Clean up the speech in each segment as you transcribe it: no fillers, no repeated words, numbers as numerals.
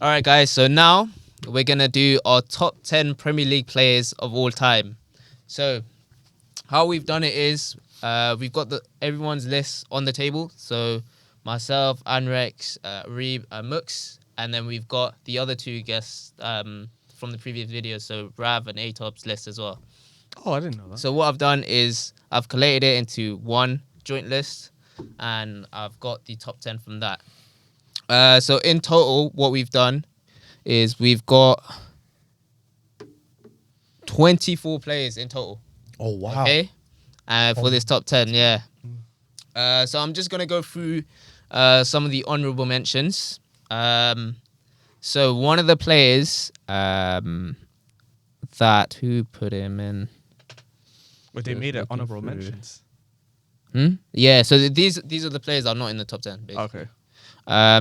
All right, guys. So now we're gonna do our top 10 Premier League players of all time. So how we've done it is we've got everyone's list on the table. So myself, Anrex, Reeb, and Mux, and then we've got the other two guests from the previous video. So Rav and Atop's list as well. Oh, I didn't know that. So what I've done is I've collated it into one joint list, and I've got the top 10 from that. So in total, what we've done is we've got 24 players in total. Oh wow! Okay, for this top 10, yeah. So I'm just gonna go through some of the honourable mentions. So one of the players that who put him in. But they made it honorable mentions. Yeah, so these are the players that are not in the top 10. Basically. Okay.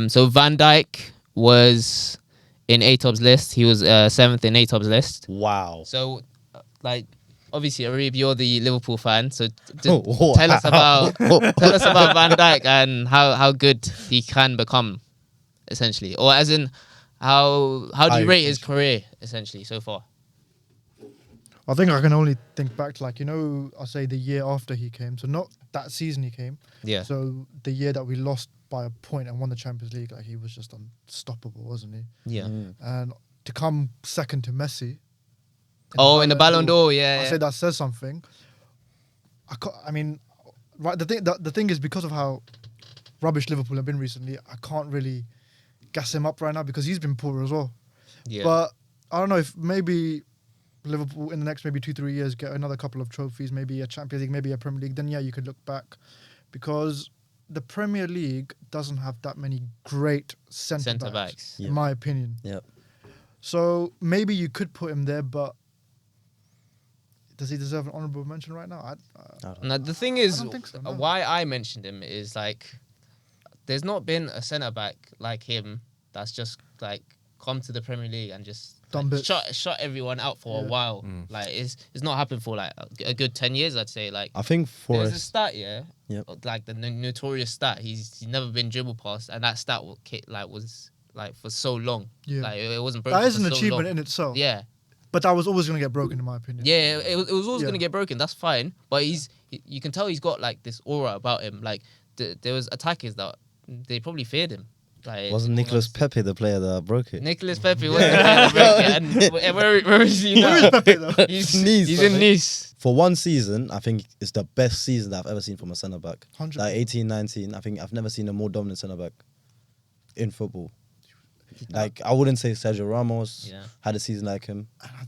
So Van Dijk was in Atop's list. He was 7th in Atop's list. Wow! So, obviously, Arib, you're the Liverpool fan. So Oh, tell us about Van Dijk and how good he can become, essentially, or as in how do you rate his career essentially so far? I think I can only think back to I'll say the year after he came. So not that season he came. Yeah. So the year that we lost by a point and won the Champions League, he was just unstoppable, wasn't he? Yeah. And to come second to Messi. In the Ballon d'Or, yeah. I say that says something. Right. The thing is, because of how rubbish Liverpool have been recently, I can't really gas him up right now because he's been poor as well. Yeah. But I don't know if maybe Liverpool in the next maybe 2-3 years get another couple of trophies, maybe a Champions League, maybe a Premier League, then yeah, you could look back, because the Premier League doesn't have that many great centre backs, in my opinion. Yep. So maybe you could put him there, but does he deserve an honourable mention right now? Now, the thing is, don't think so, no. why I mentioned him is there's not been a centre back like him that's just come to the Premier League and just shut everyone out for a while. It's not happened for a good 10 years, I'd say. I think there's a stat, yeah. Yep. The notorious stat. He's never been dribble past, and that stat was for so long. Yeah. It wasn't broken. That is an for so achievement long. in itself. Yeah. But that was always going to get broken, in my opinion. Yeah, it was always going to get broken. That's fine. But you can tell he's got this aura about him. There was attackers that they probably feared him. Wasn't Nicolas Pepe the player that broke it? Nicolas Pepe was the player that broke it. And where is he now? Where is Pepe though? He's Nice, in Nice. For one season, I think it's the best season that I've ever seen from a centre back. 100%. 18-19, I think I've never seen a more dominant centre back in football. I wouldn't say Sergio Ramos had a season like him.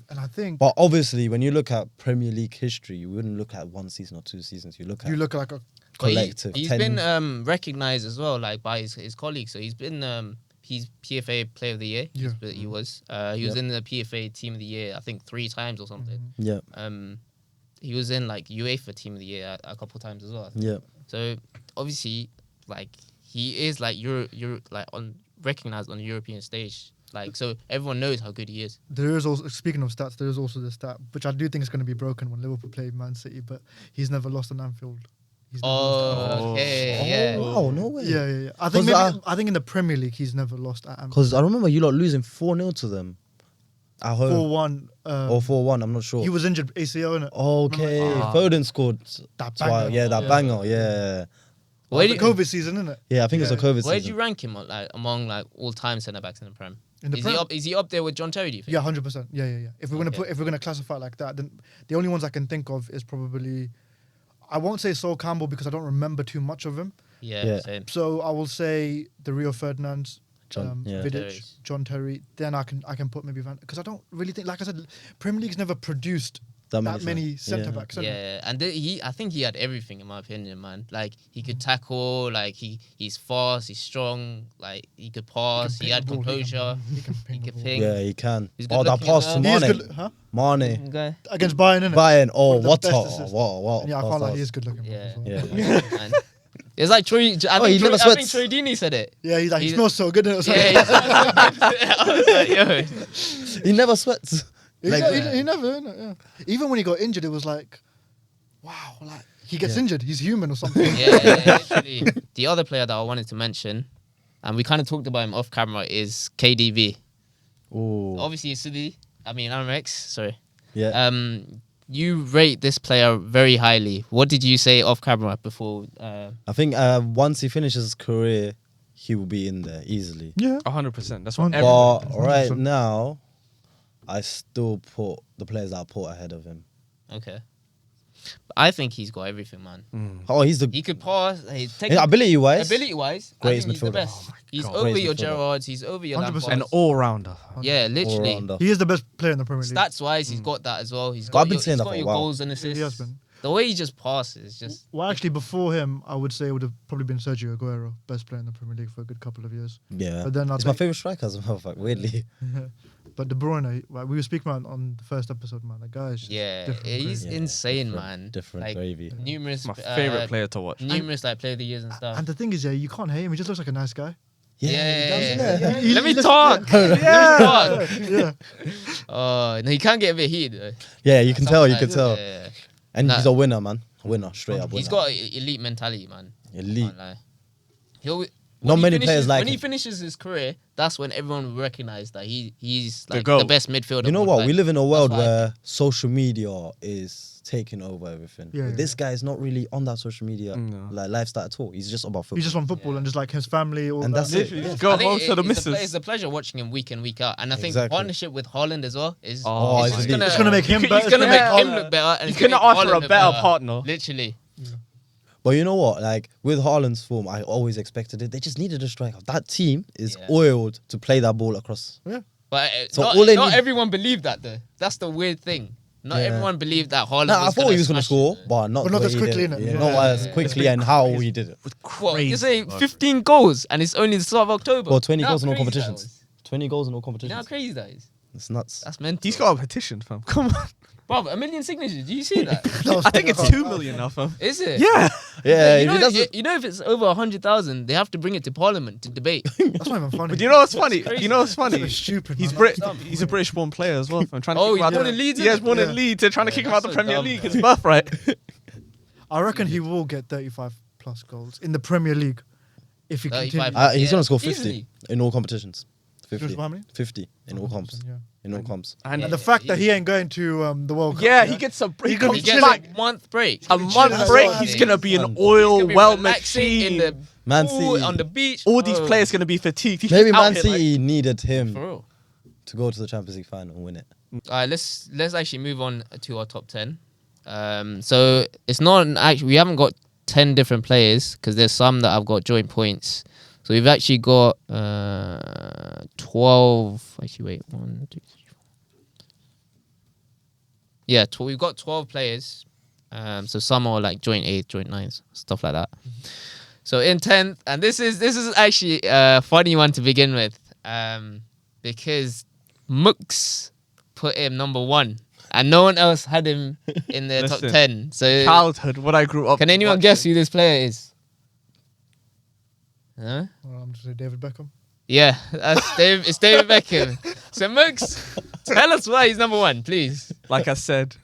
And I think... But obviously, when you look at Premier League history, you wouldn't look at 1 season or 2 seasons. You look at a collective. He's been recognised as well, by his colleagues. So he's been he's PFA Player of the Year. Yeah. He was in the PFA Team of the Year, I think 3 times or something. Yeah. He was in UEFA Team of the Year a couple of times as well. Yeah. So obviously, he is recognized on the European stage. So everyone knows how good he is. There is also, speaking of stats, there is also the stat, which I do think is going to be broken when Liverpool play Man City, but he's never lost an Anfield. Okay, yeah. Oh, no way. Yeah. I think in the Premier League he's never lost at Anfield. Because I remember you lot losing 4-0 to them at home. 4-1. Or 4-1, I'm not sure. He was injured ACL, innit? Okay. Foden scored That twice. banger. Yeah, that banger. Yeah. Where The COVID season, innit? Yeah, I think it's a COVID Where do season. you rank him among all-time centre backs in the Prem? In the Prem? Is he up there with John Terry? Do you think? Yeah, 100%. Yeah. If we're gonna classify it like that, then the only ones I can think of is probably, I won't say Sol Campbell because I don't remember too much of him. Yeah. Same. So I will say the Rio Ferdinands, Vidic, Terry's. John Terry. Then I can put maybe Van, because I don't really think, like I said, Premier League's never produced that many centre backs. Yeah, and I think he had everything in my opinion, man. He could tackle, he's fast, he's strong, he could pass, he had composure, He can ping. Yeah, he can. He's good Oh, that looking pass as to well. He is Mane. good, huh? Mane. Okay. Against Bayern, innit? Bayern. Oh, One of the what best a... assists. What Yeah, I can't lie, he is good looking. Yeah. Yeah. Man. It's like Troy. I he never think sweats. Troy Deeney said it. Yeah, he He's- smells so good. Innit? Yeah, I was like, yo. He never sweats. He never, innit? Yeah. Even when he got injured, it was wow, he gets injured. He's human or something. Yeah, literally. The other player that I wanted to mention and we kind of talked about him off camera, is KDB. Oh, Obviously, Amex. Sorry. yeah. You rate this player very highly. What did you say off camera before? I think once he finishes his career, he will be in there easily. Yeah. 100%. That's what But everyone. But right 100%. now, I still put the players that I put ahead of him. Okay. I think he's got everything, man. Oh, he's the He could pass. He take ability-wise. Ability-wise, I Greatest think he's the midfielder. best. Oh He's God. over Greatest your midfielder. Gerrards. He's over your 100%. Lampards. An all-rounder. Yeah, literally. all-rounder. He is the best player in the Premier League. Stats-wise, he's got that as well. He's I've got been your, saying he's that got for a your while. goals and assists. He has been. The way he just passes, just Well, actually, before him, I would say it would have probably been Sergio Aguero, best player in the Premier League for a good couple of years. Yeah. But then I'll He's my take- favorite striker as a matter of fact, weirdly. But De Bruyne, like, we were speaking about on the first episode, man. That guy is just yeah, different he's grade. Yeah, insane, different- man. different like, gravy. Numerous, My favorite player to watch. numerous like player of the years and stuff. And the thing is, yeah, you can't hate him. He just looks like a nice guy. Yeah, he does, Yeah. innit? Let me talk. Let me talk. Yeah. Oh, no, he can't get a bit heated. Though. Yeah, you can tell, you can Sometimes, tell. yeah. And Nah. he's a winner, man. A winner, straight up winner. He's got elite mentality, man. elite. Can't lie. He'll, Not when he many finishes- players like when he him. finishes his career, that's when everyone will recognize that he's The like GOAT. the best midfielder. You know of what? all time. We live in a world That's what I where social media is taking over everything. Yeah, But yeah, this guy is not really on that social media No. like lifestyle at all. He's just about football. He's just on football and just like his family. All And that. that's it. Literally, Yeah. just go I think home to the it's missus. a pleasure watching him week in, week out, and I think Exactly. partnership with Holland as well is Oh, it's it's just elite. It's gonna make him he's better. gonna It's make gonna him make look better, and He's it's gonna gonna make offer a Haaland look better partner. Literally, But you know what? Like with Haaland's form, I always expected it. They just needed a striker. That team is Yeah. oiled to play that ball across. but So not, all they not need- everyone believed that though. That's the weird thing. Not Yeah. everyone believed that Haaland. Nah, I was thought he was gonna smash score, it. but not But not the way as he quickly, did it. innit? Yeah, Yeah. not as Yeah. quickly and how he did it. What, you say 15 goals and it's only the start of October. Well, 20 You know goals in how all crazy that competitions. was? 20 goals in all You know how competitions. crazy that is? It's nuts. That's mental. He's got a petition, fam. Come on. Bro, 1 million signatures. Do you see that? I think it's 2 million now, fam. Is it? Yeah. Yeah, you if know, he doesn't. you know, if it's over 100,000, they have to bring it to Parliament to debate. That's not even funny. But you know what's funny? crazy. You know what's funny? That's stupid. He's man. He's a British-born player as well. I'm trying to Oh, kick him he's out. born in Leeds, He has isn't born he? in Leeds. They're trying to Yeah, kick him out the that's so Premier dumb, League. man. His birthright. I reckon he will get 35 plus goals in the Premier League if he 35. continues. He's Yeah, gonna score 50 easily. in all competitions. Knows 50. how many? 50 in all comps. Yeah. In all comps. And And the fact that he ain't going to the World Cup. yeah, he gets a He he gonna comes be He gets back a month break. a chilling month as break. well. He's gonna be an He's oil He'll be well relaxing machine. in the Man pool, City. on the beach. All these Oh, players gonna be fatigued. He's Maybe just out Man here, like- City needed him For real. to go to the Champions League final and win it. All right, let's actually move on to our top 10. So it's not actually we haven't got 10 different players because there's some that I've got joint points. So we've actually got 12. Actually, wait, 1, 2, 3, 4. Yeah, we've got 12 players. So some are like joint 8, joint 9s, stuff like that. So in 10th, and this is actually a funny one to begin with, because Mooks put him number 1, and no one else had him in their top Listen, 10. So Childhood, what I grew up. can anyone watching. guess who this player is? Huh? Well, I'm just say David Beckham. Yeah, that's Dave. It's David Beckham. So Mooks, tell us why he's number 1, please. Like I said,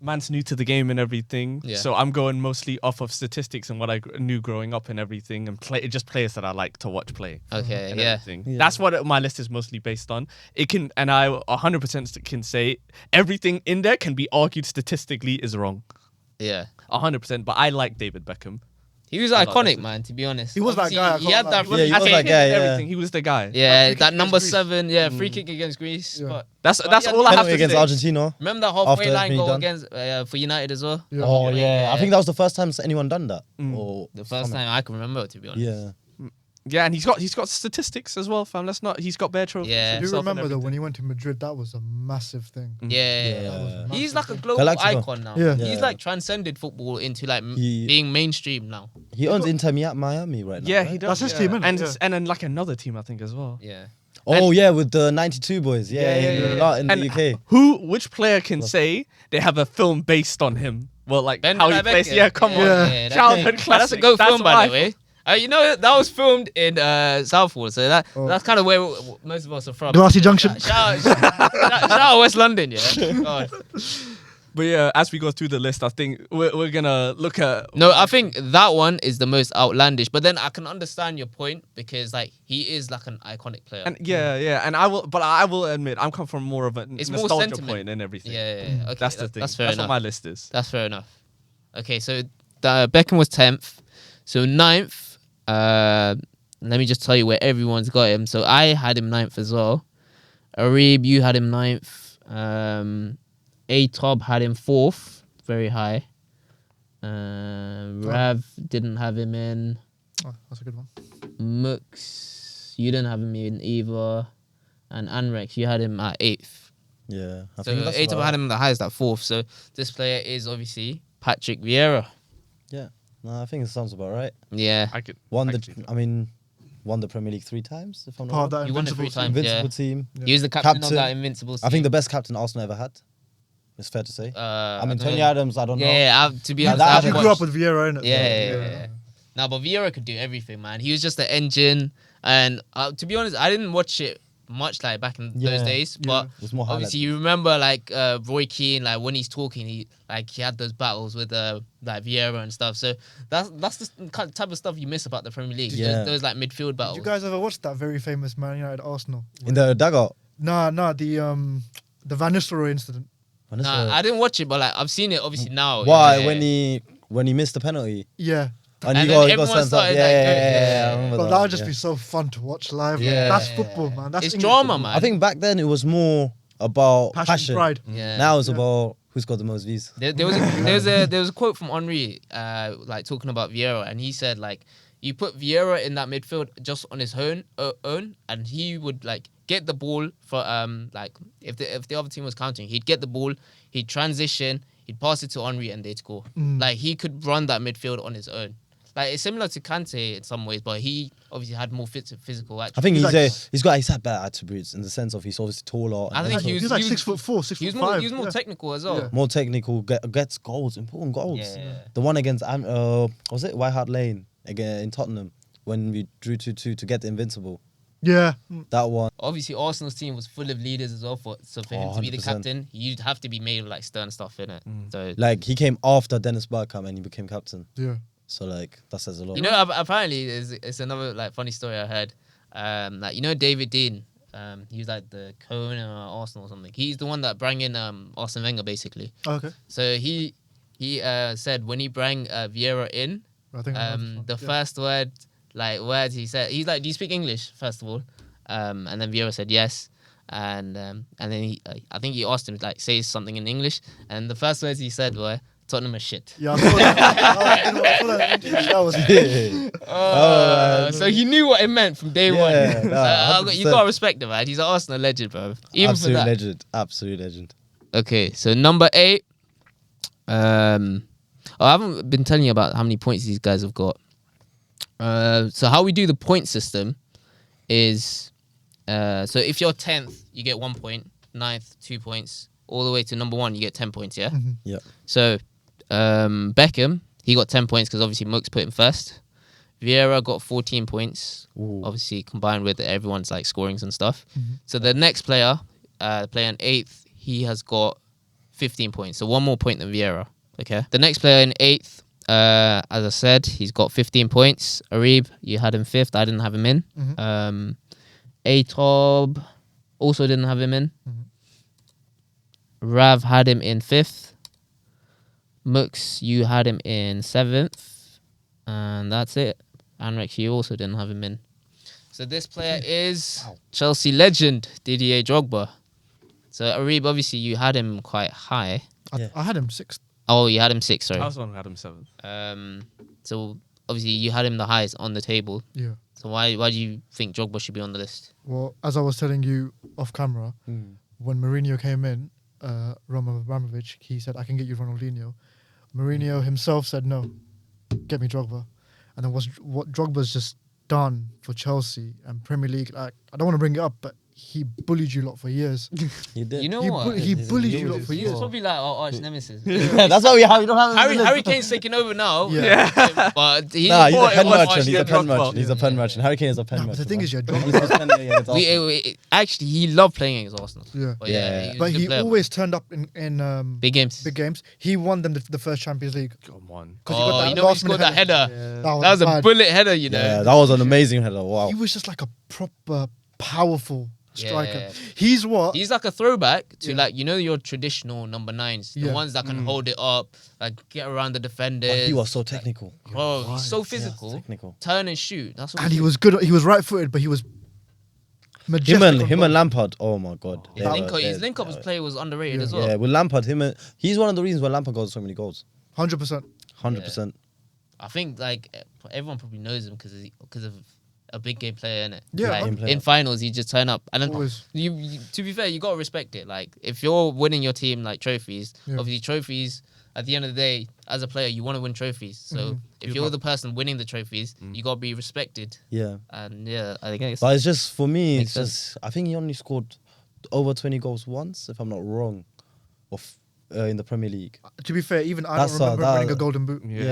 man's new to the game and everything. Yeah. So I'm going mostly off of statistics and what I knew growing up and everything, and just players that I like to watch play. Okay, And yeah. everything. Yeah. That's what my list is mostly based on. It can, and I 100% can say everything in there can be argued statistically is wrong. Yeah. 100%. But I like David Beckham. He was that's iconic, it. man, to be honest. He was that Obviously, guy, I He can't had lie. that. Yeah, he I was think that he guy, did yeah. everything. He was the guy. Yeah, Free that kick number against Greece. 7, yeah, free kick against Greece. Yeah. But That's But that's yeah, all I have Penalty to against say. Argentina. remember that halfway After line he goal done. against for United as well? Yeah. Oh yeah, Yeah. I think that was the first time anyone done that. Mm. Or The first time I can remember, to be honest. Yeah. Yeah, and he's got statistics as well, fam. He's got bare trophies. Yeah. You himself and remember though everything. when he went to Madrid, that was a massive thing. Yeah. That was Yeah. massive. He's like a global Galactico. icon now. Yeah. He's Yeah. like transcended football into like He- being mainstream now. He owns Inter Miami right now. Yeah, right? he does. That's his yeah. team, innit? and Yeah. and then like another team, I think as well. Yeah. Oh yeah, with the 92 boys. Yeah, Yeah, in, yeah, lot in And the UK. which player can say they have a film based on him? Well, like Ben how he Beckham. plays. Yeah, come on. Yeah. Childhood That's classic. a good That's film, what by I the way. You know that was filmed in Southall, so Oh. that's kind of where most of us are from. Glassy Junction. Shout out West London, yeah. God. But yeah, as we go through the list, I think we're gonna look at. No, I think that one is the most outlandish. But then I can understand your point because like he is like an iconic player. And and I will admit I'm come from more of a It's more nostalgia sentiment. point and everything. Yeah. Okay, That's the thing. That's fair That's enough. what my list is. That's fair enough. Okay, so Beckham was 10th. So 9th, let me just tell you where everyone's got him. So I had him 9th as well. Arib, you had him 9th. A-Tob had him 4th, very high. Rav didn't have him in. Oh, that's a good one. Mux, you didn't have him in either. And Anrex, you had him at 8th. Yeah. I So think that's A-Tob about had him the highest at 4th. So this player is obviously Patrick Vieira. Yeah. No, I think it sounds about right. Yeah. I could. Won I the, could see that. I mean, won the Premier League 3 times, if I'm not Part wrong. of that You won it Invincible 3 team. times. Invincible Yeah. team. He was the captain of Captain. that Invincible team. I think the best captain Arsenal ever had. It's fair to say. I I mean, don't Tony know. Adams, I don't know. To be Yeah, honest, that I You haven't happened. grew up watched- with Vieira, innit? Yeah. No, but Vieira could do everything, man. He was just the engine. And to be honest, I didn't watch it much like back in those Yeah. days. Yeah. But It was more highlights. obviously, you remember like Roy Keane, like when he's talking, he had those battles with like Vieira and stuff. So that's the type of stuff you miss about the Premier League. Yeah. Those like midfield Did battles. you guys ever watch that very famous Man United Arsenal? In the dugout. Nah, the Van Nistelrooy incident. Nah, I didn't watch it, but like I've seen it obviously now. Why? Yeah. When he missed the penalty. Yeah. And, And he then got everyone sent off. started, Yeah, like, yeah, going- yeah, I remember But that. that would just yeah. be so fun to watch live. Yeah. That's football, man. That's It's English drama, football. man. I think back then it was more about Passion, pride. Yeah. Now it's Yeah. about who's got the most views. There was a quote from Henri, like talking about Vieira, and he said like, you put Vieira in that midfield just on his own, and he would like get the ball for like if the other team was counting, he'd get the ball, he'd transition, he'd pass it to Henri, and they'd score. Like he could run that midfield on his own. Like it's similar to Kante in some ways, but he obviously had more physical action. I think He's he's had better attributes in the sense of he's obviously taller. I and think also he was- He's like 6'4", 6'5". he was more yeah. technical as well. Yeah. more technical, gets goals, important goals. Yeah. The one against was it White Hart Lane again in Tottenham when we drew 2-2 to get the invincible. Yeah. That one. Obviously, Arsenal's team was full of leaders as well. So for him to be the 100%. captain, you'd have to be made of like stern stuff in it. So Like he came after Dennis Bergkamp and he became captain. Yeah. So like that says a lot. you know, apparently, it's another like funny story I heard. Like you know, David Dean. He was like the co-owner of Arsenal or something. He's the one that brought in Arsene Wenger basically. Okay. So he said when he brought Vieira in, I think I know the this one. first words he said, he's like, "Do you speak English?" First of all, and then Vieira said yes, and then I think he asked him to like say something in English, and the first words he said were Tottenham is shit. Yeah, I saw that. That was So he knew what it meant from day one. Yeah, So, nah, you 100%. gotta respect him, man. He's an Arsenal legend, bro. Even Absolute for that. legend. Absolute legend. Okay, so number 8. I haven't been telling you about how many points these guys have got. So how we do the point system is, so if you're 10th, you get 1 point. 9th, 2 points. All the way to number 1, you get 10 points, yeah? Yeah. So Beckham, he got 10 points because obviously Mooks put him first. Vieira got 14 points, Ooh. obviously combined with everyone's like scorings and stuff. So the next player, player in 8th, he has got 15 points. So 1 more point than Vieira. Okay. The next player in 8th, as I said, he's got 15 points. Arib, you had him 5th. I didn't have him in. A-Tob also didn't have him in. Rav had him in 5th. Mux, you had him in 7th. And that's it. Anrex, you also didn't have him in. So this player is Chelsea legend, Didier Drogba. So Arib, obviously you had him quite high. I had him 6th. Oh, you had him 6th, sorry. I was on Adam 7th. So obviously you had him the highest on the table. Yeah. So why do you think Drogba should be on the list? Well, as I was telling you off camera, when Mourinho came in, Roman Abramovich, he said, "I can get you Ronaldinho." Mourinho himself said, "No, get me Drogba." And then what Drogba's just done for Chelsea and Premier League, like, I don't want to bring it up, but he bullied you lot for years. He did. You know He, what? he bullied you lot for He's years. probably like our arch nemesis. Yeah, that's why we don't have him on the list. Harry Kane's taking over now. Yeah. But he's Nah, he's a Or it pen was merchant. actually He's a a pen Drogba. merchant. He's a pen merchant. Harry Kane is a pen Nah, but merchant. the thing is, yeah, He was penning against Arsenal. actually he loved playing against Arsenal. Yeah. But Yeah. was But a good he player. always turned up in big games. big games. He won them the first Champions League. Come on. 'Cause he got Oh, that you know he last scored minute that header. Yeah. That That was a mad. bullet header, you know. Yeah, that was an amazing header. Wow. He was just like a proper powerful striker. Yeah. He's what? He's like a throwback to Yeah. like your traditional number 9s, the Yeah. ones that can hold it up, like get around the defenders. But he was so technical. Bro, he's so Yeah, physical. technical. Turn and shoot. That's what And he was good. He was right-footed, but he was majestic. Him and on him ball. and Lampard. Oh my god. His They link, were- his they- link up they- play was underrated Yeah. as well. Yeah, with Lampard, he's one of the reasons why Lampard got so many goals. 100%. 100%. I think like everyone probably knows him because of a big game player, innit? Yeah, Like, Game player. in finals, he just turn up, and then Always. you to be fair, you gotta respect it. Like if you're winning your team like trophies, Yeah. obviously trophies. At the end of the day, as a player, you want to win trophies. So if you're the person winning the trophies, you gotta be respected. Yeah. And yeah, I think it's But it's just for me. Makes It's just I think he only scored over 20 goals once, if I'm not wrong, in the Premier League. To be fair, even I That's, don't remember him that- winning a golden boot. Yeah.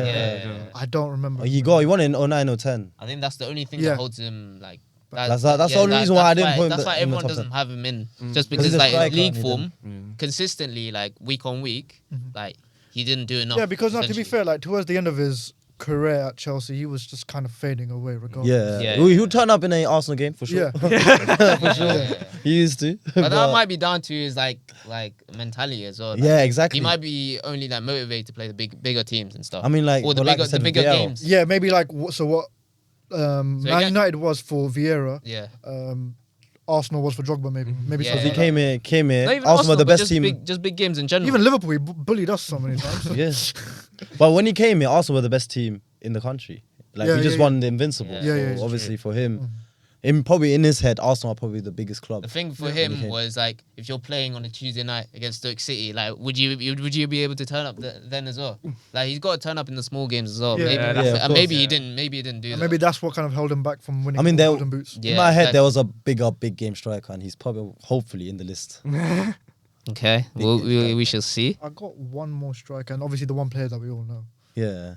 Yeah. I don't remember. He won in 09 or 10. I think that's the only thing Yeah. that holds him like. That's the only reason why I didn't put him That's the- why in the everyone top doesn't 10. have him in, just Because because he's a like striker league and he form, consistently like week on week, like he didn't do enough. Yeah, because now, to be essentially. fair, like towards the end of his career at Chelsea, he was just kind of fading away regardless. Yeah. Yeah. He would turn up in a Arsenal game for sure. Yeah. for sure. Yeah. He used to. But that might be down to his like mentality as well. Like, Yeah, exactly. He might be only like motivated to play the bigger teams and stuff. I mean, like, or the but like bigger I said the with bigger Vieira. games. Yeah, maybe like what Man again- United was for Vieira, Yeah. Arsenal was for Drogba. Maybe Yeah. something Because he like that. came here. Not even Arsenal were the but best just team. just big games in general. Even Liverpool, he bullied us so many times. Yes. But when he came here, Arsenal were the best team in the country. Like, Yeah, he just yeah, won the Invincible. Yeah. So Yeah, yeah, it's obviously true. for him, probably in his head, Arsenal are probably the biggest club. the thing for Yeah. him Okay. was like if you're playing on a Tuesday night against Stoke City, like would you be able to turn up then as well? Like he's got to turn up in the small games as well. Yeah. Maybe Yeah, that's of it. And course. maybe he Yeah. didn't. Maybe he didn't do And that. maybe that's what kind of held him back from winning I mean, there- golden boots. Yeah, in my head, like- there was a big game striker, and he's probably, hopefully, in the list. Okay, Big well, game we striker. shall see. I got one more striker, and obviously the one player that we all know. Yeah.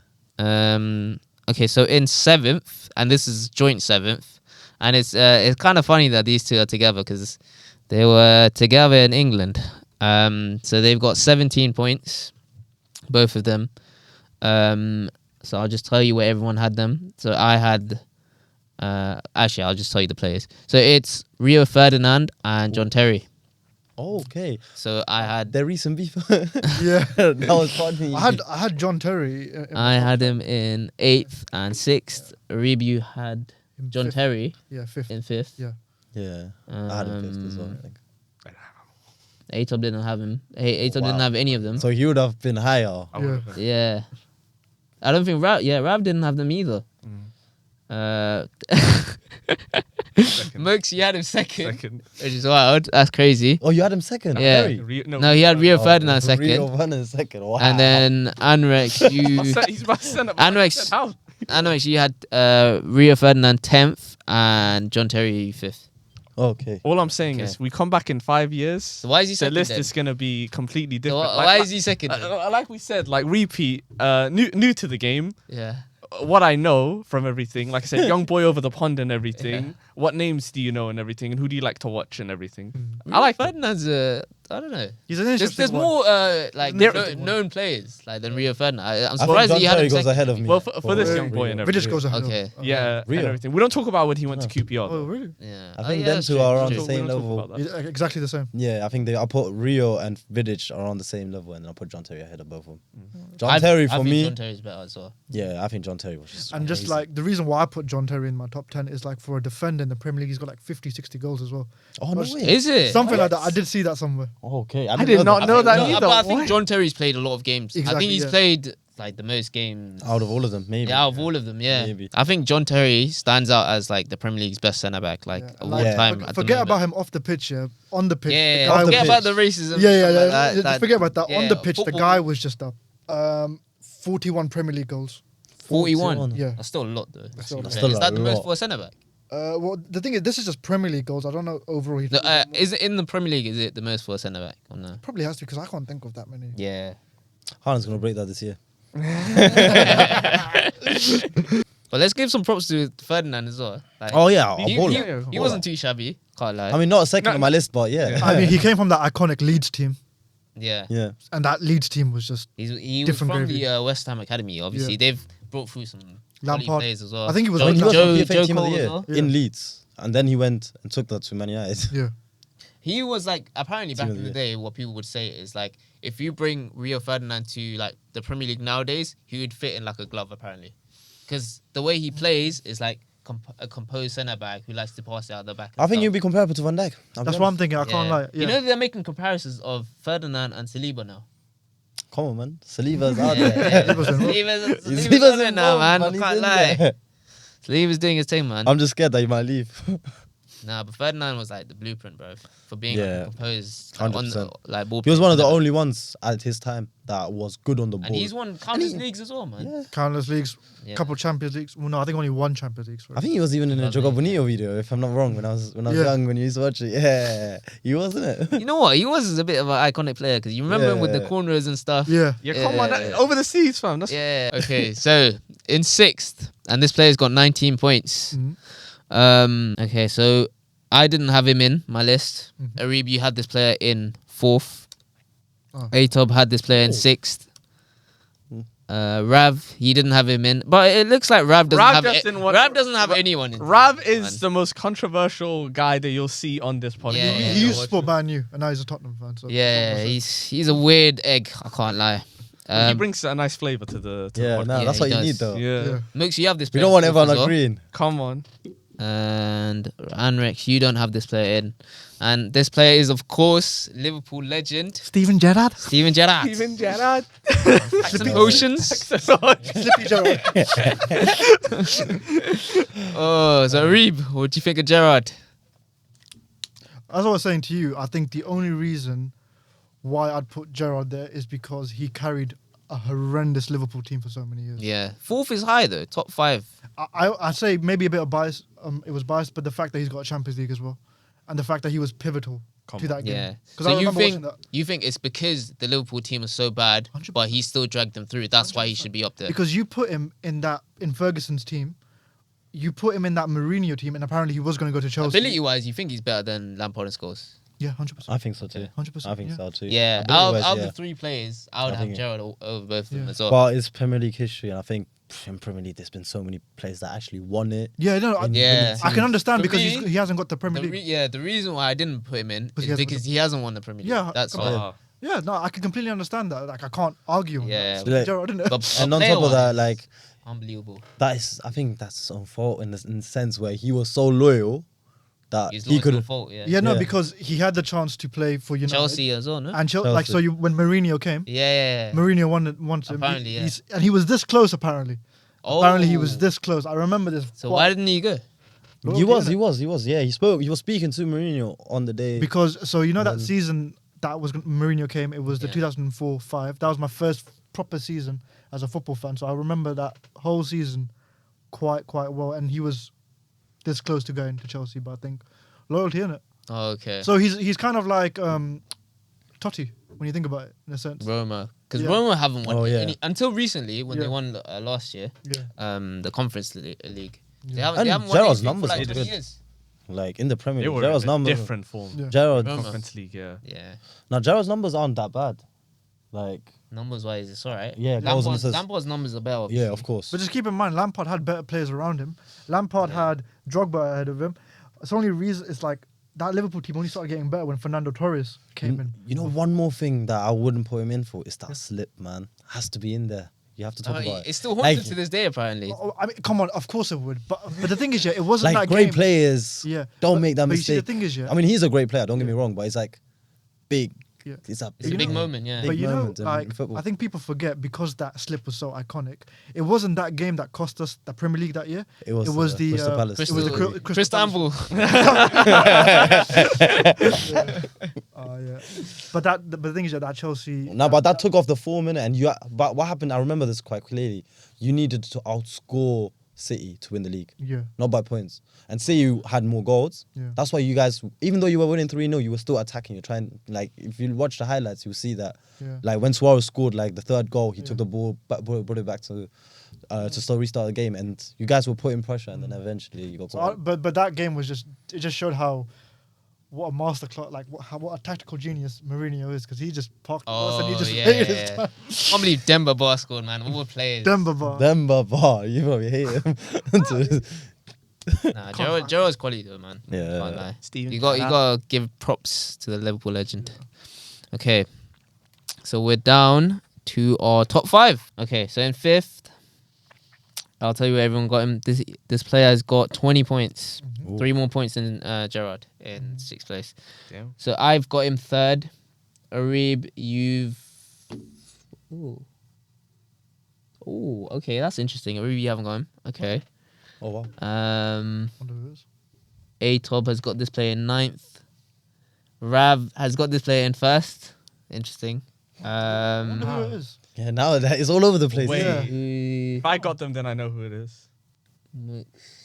Okay, so in 7th, and this is joint 7th, and it's kind of funny that these two are together because they were together in England. So they've got 17 points, both of them. So I'll just tell you where everyone had them. So I had, actually, I'll just tell you the players. So it's Rio Ferdinand and John Terry. Oh, okay. So I had Their recent beef. Yeah, That was funny. I had John Terry. In I my top had 10. him in 8th and 6th. Rebu had In John fifth. Terry Yeah, fifth. in 5th. Yeah. Yeah. I had him fifth as well, I think. Atop didn't have him. Atop didn't Wow. have any of them. So he would have been higher. I would've been. Yeah. I don't think Rav didn't have them either. Second. Merks, you had him second, Second. which is wild. That's crazy. Oh, you had him second? Yeah. Terry? No, he had Rio Ferdinand second. Rio Ferdinand second. Wow. And then Anrex, He's about to send up. Anrex. How? Anrex, you had Rio Ferdinand 10th and John Terry 5th. Okay. All I'm saying Okay. is, we come back in 5 years. So why is he The second list then? is gonna be completely So different. why is he second then? Like we said, like repeat, new to the game. Yeah. What I know from everything, like I said, young boy over the pond and everything. What names do you know and everything, and who do you like to watch and everything? I like that. Ferdinand's I don't know. He's an There's interesting one. more like He's an interesting one. known players like than Rio Ferdinand. I'm I think surprised John that you had Terry him goes second. ahead of me. Well, for this young boy Rio. and Vidic everything. goes ahead. Okay. Yeah, Rio. and everything. We don't talk about when he went to QPR. Oh, Though. really? Yeah. I think yeah, them that's two true, are that's on the true. We same don't talk level. about that. He's exactly the same. Yeah, I think I put Rio and Vidic are on the same level, and I put John Terry ahead of both of them. John I Terry I for think me. John Terry's better as well. Yeah, I think John Terry was just And just amazing. like the reason why I put John Terry in my top 10 is like for a defender in the Premier League, he's got like 50, 60 goals as well. Oh no Is way. Is it? Something like that. I did see that somewhere. Okay, I did not know that No, either. but I think Why? John Terry's played a lot of games. I Exactly, think he's yeah. played like the most games Out of all of them, maybe. Yeah, out of all of them. Yeah, Maybe. I think John Terry stands out as like the Premier League's best centre back, like Yeah. of Like, all time. forget at the forget moment. about him off the pitch, yeah. On the pitch, Yeah, the guy forget was, about the racism. yeah, and yeah, stuff like yeah. that. Forget about that. On yeah, the pitch, the football- guy was just up. 41 Premier League goals. 41. Yeah. That's still a lot though. Still a lot. Is Still that a the most lot. for a centre back? Well, the thing is, this is just Premier League goals. I don't know overall. No, is it in the Premier League? Is it the most for a centre back? Or no? Probably has to because I can't think of that many. Yeah. Haaland's gonna break that this year. But let's give some props to Ferdinand as well. Like, Oh yeah, he, a baller. he wasn't too shabby. Can't lie. I mean, not a second on my list, but yeah. I mean, he came from that iconic Leeds team, yeah. Yeah. and that Leeds team was just. He was Different from gravy. the West Ham Academy. Obviously, Yeah. they've brought through some quality Lampard. players as well. I think he was Joe, when He was Joe, the PFA Joe team of the Cole as year well. Yeah. in Leeds, and then he went and took that to Man United. Yeah. He was like apparently back Team of in the the day. What people would say is like if you bring Rio Ferdinand to like the Premier League nowadays, he would fit in like a glove apparently, because the way he plays is like a composed centre back who likes to pass it out the back. I think you'd be comparable to Van Dijk. That's what I'm thinking. I can't lie. Yeah. You know they're making comparisons of Ferdinand and Saliba now. Come on, man. Saliba's out Yeah, there. yeah. Saliba's Saliba's on it now, man. I He's can't in lie. there. Saliba's doing his thing, man. I'm just scared that he might leave. Nah, but Ferdinand was like the blueprint, bro, for being Yeah. like, composed, like, on the, 100%. like ball. He was playing one of the centre back. only ones at his time that was good on the ball. and he's won countless he- leagues as well, man. Yeah. Countless leagues, Yeah. couple Champions Leagues. Well, no, I think only one Champions League. I think he was even in a Lovely. Jogo Bonito video, if I'm not wrong, when I was Yeah. young, when you used to watch it. Yeah, he wasn't it? You know what? He was a bit of an iconic player because you remember him with the Yeah. corners and stuff. Yeah. Yeah, come on, Yeah. over the seas, fam. That's Yeah. Okay, so in sixth, and this player's got 19 points. Mhm. Okay, so I didn't have him in my list. Mhm. Arib, you had this player in fourth. Oh. Atob had this player in Oh. sixth. Mm. Rav, he didn't have him in, but it looks like Rav doesn't Rav have just didn't want- Rav doesn't have anyone in. Rav man. is the most controversial guy that you'll see on this podcast. Yeah. He used to support Man U, and now he's a Tottenham fan. So Yeah, he's a weird egg. I can't lie. He brings a nice flavor to the Yeah, podcast. no, Yeah, that's he what you does. need, though. Yeah. Yeah. Mooks, you have this We player. don't want in fourth everyone as well. agreeing. Come on. And Anrex, you don't have this player in. And this player is, of course, Liverpool legend, Steven Gerrard. Steven Gerrard. Steven Gerrard. Some Oceans. Slippy Gerrard. Oh, so Reeb, what do you think of Gerrard? As I was saying to you, I think the only reason why I'd put Gerrard there is because he carried a horrendous Liverpool team for so many years. Yeah. Fourth is high, though. Top five. I say maybe a bit of bias. It was biased, but the fact that he's got a Champions League as well, and the fact that he was pivotal to that game. Yeah. 'Cause I So you remember watching think that. you think it's because the Liverpool team is so bad, 100%. but he still dragged them through. That's why he should be up there. Because you put him in Ferguson's team, you put him in that Mourinho team, and apparently he was going to go to Chelsea. Ability-wise, you think he's better than Lampard and Scholes? Yeah, 100%. I think so too. 100%. I think so too. Yeah. Ability-wise, Out of yeah. the three players, I would I have think- Gerrard over both of them Yeah. as well. But it's Premier League history, and I think in Premier League there's been so many players that actually won it. Yeah, no, Yeah. I can understand For because me, he hasn't got the Premier League. The reason why I didn't put him in Because is he hasn't because he hasn't won the Premier League. Yeah, That's come why. on. Yeah, no, I can completely understand that. Like, I can't argue on Yeah. that. Like- Gerrard, didn't it? But And on top of that, like unbelievable. that is, I think that's his own fault in the sense where he was so loyal that He's he lost no could. fault. Yeah. Yeah, no, Yeah. because he had the chance to play for United. Chelsea as well, no? And Chelsea. like, so when Mourinho came, Yeah. Mourinho wanted him. Apparently, yeah. And he was this close, apparently. Oh. Apparently, he was this close. I remember this. So why didn't he go? He was. Yeah, he was speaking to Mourinho on the day. Because, so you know that And- season that was Mourinho came, it was the Yeah. 2004-05. That was my first proper season as a football fan. So I remember that whole season quite well. And he was this close to going to Chelsea, but I think loyalty, innit? Oh, okay. So he's kind of like Totti when you think about it, in a sense. Roma. Because Yeah. Roma haven't won Oh, yeah. any until recently when Yeah. they won last year, Yeah. the Conference League. They Yeah. haven't, And they haven't won Gerrard's anything for numbers like are 20 good. years. like in the Premier They League, were Gerrard's in a numbers. different form. Yeah. Gerrard. Roma. Conference League, yeah. Yeah. Now Gerrard's numbers aren't that bad. Like Numbers wise, it's alright. Yeah, goals and assists. Lampard's numbers are better. Obviously. yeah, of course. But just keep in mind, Lampard had better players around him. Lampard had Drogba ahead of him. It's only reason it's like that Liverpool team only started getting better when Fernando Torres came in. You know, one more thing that I wouldn't put him in for is that slip, man. Has to be in there. You have to talk about it. It's still haunted Like- to this day, apparently. Oh, I mean, come on, of course it would. But the thing is, yeah, it wasn't Like that great game. players, Yeah, don't but- make that but you see, mistake. the thing is, yeah, I mean, he's a great player. Don't get me wrong, but it's like big. Yeah. It's a It's a you big know- moment, yeah. big but you know, moment in like football. I think people forget because that slip was so iconic. It wasn't that game that cost us the Premier League that year. It was the Crystal Palace. It was the Crystal Palace. Yeah. But the thing is that Chelsea. No, but that took off the 4 minute, and but what happened? I remember this quite clearly. You needed to outscore City to win the league, Yeah. not by points. And City had more goals. Yeah. That's why you guys, even though you were winning 3-0, you were still attacking. You're trying, like, if you watch the highlights, you'll see that. Yeah. Like, when Suarez scored, like, the third goal, he Yeah. took the ball, brought it back to still restart the game. And you guys were putting pressure, and then eventually you got caught. But that game was just showed how what a masterclass, like what a tactical genius Mourinho is, because he just parked the bus and he just hated his time. Can't believe Demba Ba scored, man. All players. Demba Ba. Demba Ba, you probably hate him. Nah, Gerrard's quality though, man. Yeah. Can't lie. Steven You gotta give props to the Liverpool legend. Okay, so we're down to our top 5. Okay, so in 5th, I'll tell you where everyone got him. This player has got 20 points, Ooh. 3 more points than Gerrard in 6th place. Damn. So I've got him 3rd. Arib, you've. Ooh, okay, that's interesting. Arib, you haven't got him. Okay. Oh, wow. Wonder who it is. Atob has got this player in 9th. Rav has got this player in 1st. Interesting. Wonder who it is. Yeah, now that is all over the place. Wait. Yeah. If I got them, then I know who it is.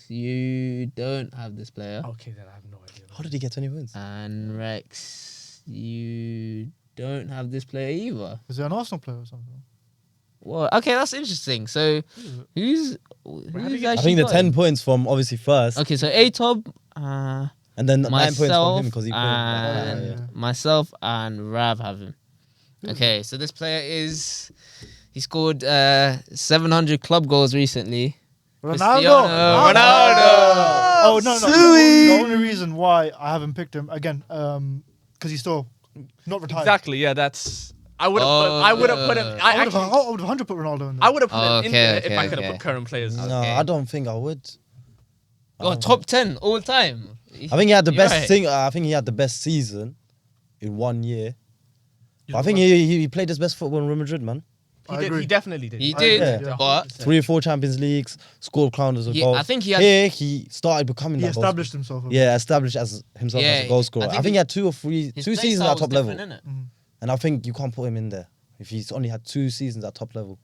You don't have this player. Okay, then I have no idea. How did he get 20 points? And Rex, you don't have this player either. Is it an Arsenal player or something? Well, okay, that's interesting. So who's did he get- I actually think the got 10 him? points from obviously first, Okay, so Atob, and then 9 points from myself, him because he played. and yeah. myself and Rav have him. Okay, so this player he scored 700 club goals recently. Ronaldo. Ronaldo. Oh no. Suey. The only reason why I haven't picked him again, because he's still not retired. Exactly. Yeah, that's. I would have. Oh, I would have put him. I would have 100 put Ronaldo in there. I would have put him in there Okay, if I could have okay. put current players. No, Okay. I don't think I would. Oh, top 10 all time. I think he had the You're best right. thing. I think he had the best season in 1 year. But I think he played his best football in Real Madrid, man. I He did. agree. He definitely did. He I did, agree, yeah. but 3 or 4 Champions Leagues, scored crowned as a goal. I think he had. Here he started becoming He that goal established himself. scorer. Yeah, established as himself Yeah, as a goal I scorer. I think think he had 2 or 3 his 2 play seasons style at was top level, different, innit? and I think you can't put him in there if he's only had 2 seasons at top level.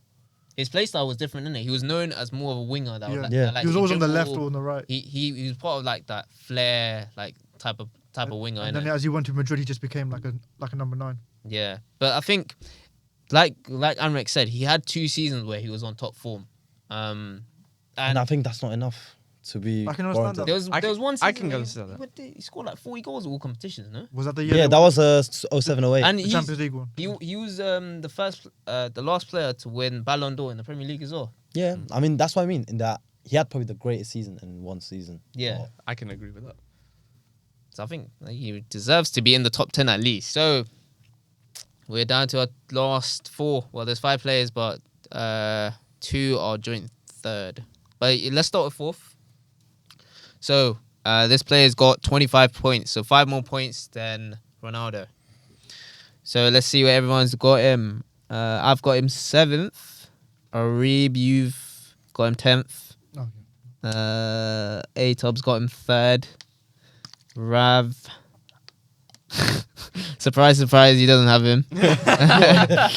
His play style was different, innit? He was known as more of a winger. That Yeah. was like, Yeah. that, like, He was always on the left dribble. or on the right. He was part of like that flair like type of winger. And then innit? as he went to Madrid, he just became like a number 9. Yeah, but I think like Anrek said, he had 2 seasons where he was on top form. And And I think that's not enough to be I can understand warranted. that. there was one season I can where understand that. he scored like 40 goals in all competitions, no? Was that the year? Yeah, that was 07-08. And the he's, Champions League one. he was the last player to win Ballon d'Or in the Premier League as well. Yeah, I mean that's what I mean. In that he had probably the greatest season in 1 season. Yeah. I can agree with that. So I think he deserves to be in the top 10 at least. So we're down to our last 4. Well, there's 5 players, but 2 are joint 3rd. But let's start with 4th. So this player's got 25 points, so 5 more points than Ronaldo. So let's see where everyone's got him. I've got him 7th. Arib, you've got him 10th. Okay. Atob's got him 3rd. Rav. Surprise, surprise, he doesn't have him. I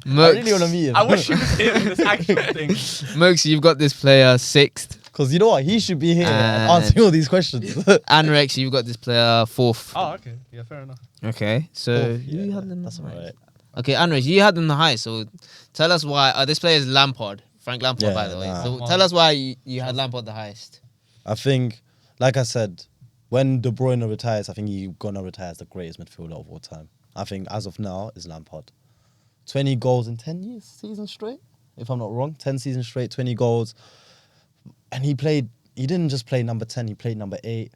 really want to meet him. I wish he was here in this action thing. Mooks, you've got this player 6th. Because you know what? He should be here And- answering all these questions. Anrex, you've got this player 4th. Oh, okay. Yeah, fair enough. Okay, so you Yeah, had them that's the highest. alright. Okay, Anrex, you had them the highest. So tell us why. This player is Lampard. Frank Lampard, Yeah, by the way. nah. So tell us why you had Lampard the highest. I think, like I said, when De Bruyne retires, I think he's gonna retire as the greatest midfielder of all time. I think as of now is Lampard. 20 goals in 10 seasons straight, if I'm not wrong. 10 seasons straight, 20 goals. And he didn't just play number 10, he played number 8.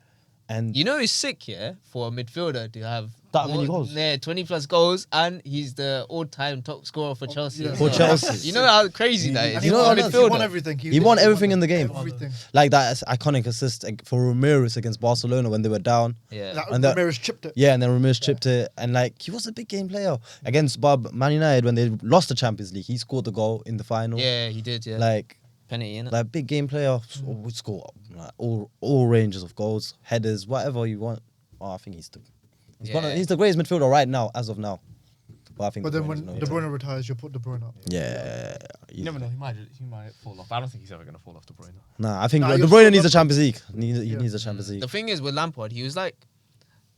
And You know it's sick, yeah, for a midfielder to have That many goals? Yeah, 20 plus goals, and he's the all-time top scorer for Chelsea. yeah. as For well. Chelsea. You know how crazy that is. And You he know won, what he else? won everything. He won everything in the game. Everything. like that iconic assist for Ramirez against Barcelona when they were down. Yeah. That, And that- Ramirez chipped it. Yeah, and then Ramirez chipped it. And like, he was a big game player. Against Man United, when they lost the Champions League, he scored the goal in the final. Yeah, he did, yeah. Like, Penalty, innit? like big game player, would score like, all ranges of goals, headers, whatever you want. Oh, I think he's the greatest midfielder right now, as of now. But I think. But then De when Bruyne's no De good. Bruyne retires, you'll put De Bruyne up. Yeah. You never know. He might fall off. I don't think he's ever gonna fall off De Bruyne. Nah, I think Nah, De you're Bruyne still needs a up- Champions League. He Yeah. needs a Champions League. The thing is with Lampard, he was like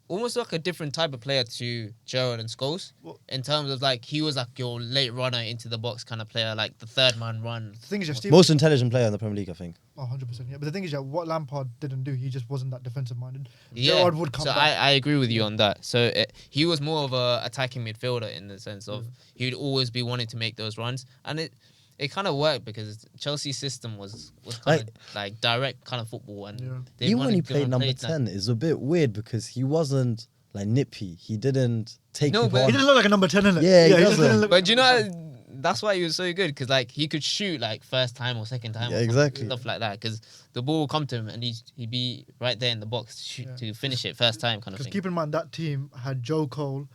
almost like a different type of player to Gerrard and Scholes Well- in terms of like he was like your late runner into the box kind of player, like the third man run. The thing is, Steve, Most intelligent player in the Premier League, I think. 100%. Yeah, but the thing is, yeah, what Lampard didn't do, he just wasn't that defensive minded. Yeah, Gerrard would come so back. I agree with you on that. So he was more of a attacking midfielder in the sense of he would always be wanting to make those runs, and it kind of worked because Chelsea's system was kind of like direct kind of football, and Yeah. they Even when he wanted- they played number played that. 10, it's a bit weird because he wasn't like nippy. He didn't take No, you but on. He didn't look like a number 10, innit? Yeah, he just doesn't. didn't look But like do you a number know that's why he was so good because like he could shoot like first time or second time, Yeah, or something, exactly. stuff like that. Because the ball will come to him and he'd be right there in the box to, shoot, Yeah. to finish it first time kind of Because thing. keep in mind, that team had Joe Cole,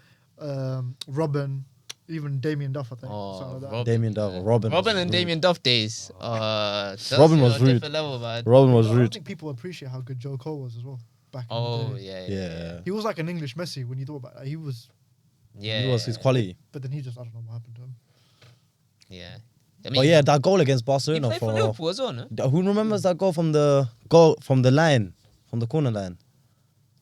Robin, even Damien Duff, I think. Oh, something like that. Robin, Damien Duff, Robin. Robin was and rude. Damien Duff days. Robin was Chelsea are a rude. different level, man. Robin was I don't rude. think people appreciate how good Joe Cole was as well back in Oh the day. yeah, Yeah. He was like an English Messi when you thought about it. He was, yeah. He was his quality. but then he just, I don't know what happened to him. Yeah. But yeah, that goal against he Barcelona played for Liverpool as well, no? Who remembers that goal from the line, from the corner line?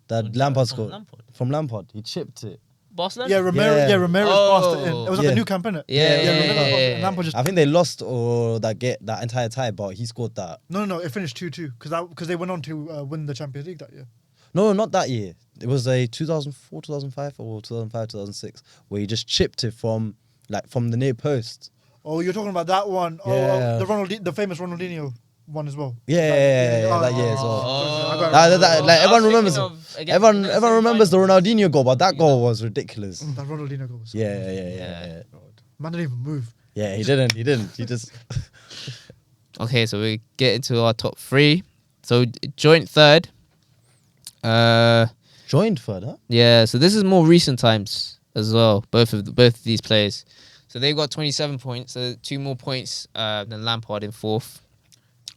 That Lampard From scored Lampard. from Lampard. He chipped it. Barcelona. Yeah, Yeah. Ramirez passed it in. Oh. It was like Yeah. a new camp, innit? Yeah, Ramirez yeah, passed it in. yeah. Lampard just I think they lost or that entire tie, but he scored that. no. It finished 2-2 because they went on to win the Champions League that year. No, not that year. It was a 2004, 2005 or 2005, 2006 where he just chipped it from the near post. Oh, you're talking about that one? Yeah. Oh, the famous Ronaldinho one as well. Yeah, that year as well. I got it. Like, I everyone was remembers thinking of against Everyone the remembers the semi-finals. Ronaldinho goal, but that goal was ridiculous. That Ronaldinho goal was so Yeah, good. yeah. Man didn't even move. Yeah, he didn't. He just. Okay, so we get into our top three. So joint third. Joined third, huh? Yeah, so this is more recent times as well. Both of these players. So they got 27 points. So 2 more points than Lampard in fourth.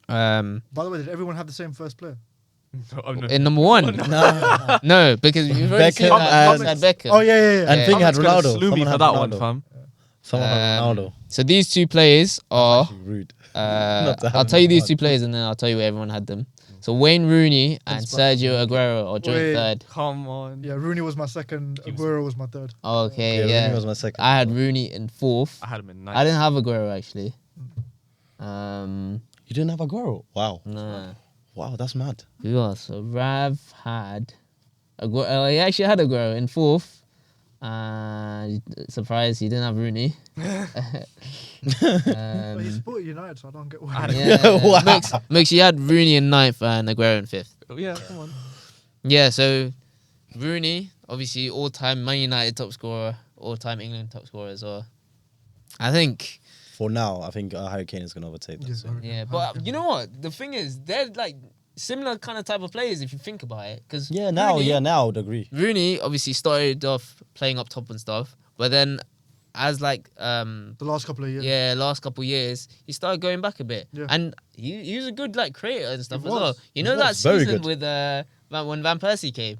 By the way, did everyone have the same first player? Oh, no. In number one. No. No, because you've already seen Beckham that and- outside Beckham. Oh yeah. And thing had Someone's gonna Ronaldo. slew me Someone for had that one, Ronaldo. fam. Someone had Ronaldo. So these two players are. Actually rude. Not to have I'll tell you number these one. two players, and then I'll tell you where everyone had them. So Wayne Rooney and Sergio Aguero are joint Wait. third. Come on. Yeah, Rooney was my second. Aguero was my third. Okay, Rooney yeah. was my second. I had Rooney in fourth. I had him in ninth. I didn't have Aguero actually. You didn't have Aguero? Wow. No. Wow, that's mad. Who else? So Rav had Aguero. He actually had Aguero in fourth. Surprise, he didn't have Rooney. But he supported United, so I don't get why. Yeah, Wow. Mix, you had Rooney in ninth and Aguero in fifth. Oh, yeah, come on. Yeah, so Rooney, obviously all-time Man United top scorer, all-time England top scorer as well. I think, For now, I think Harry Kane is going to overtake that. Yeah, soon. yeah, but you know what? The thing is, they're like similar kind of type of players if you think about it. Because Now I would agree. Rooney obviously started off playing up top and stuff, but then as like The last couple of years. last couple years he started going back a bit, Yeah. and he was a good like creator and stuff He as was. well. You He know that was very season good. with when Van Persie came.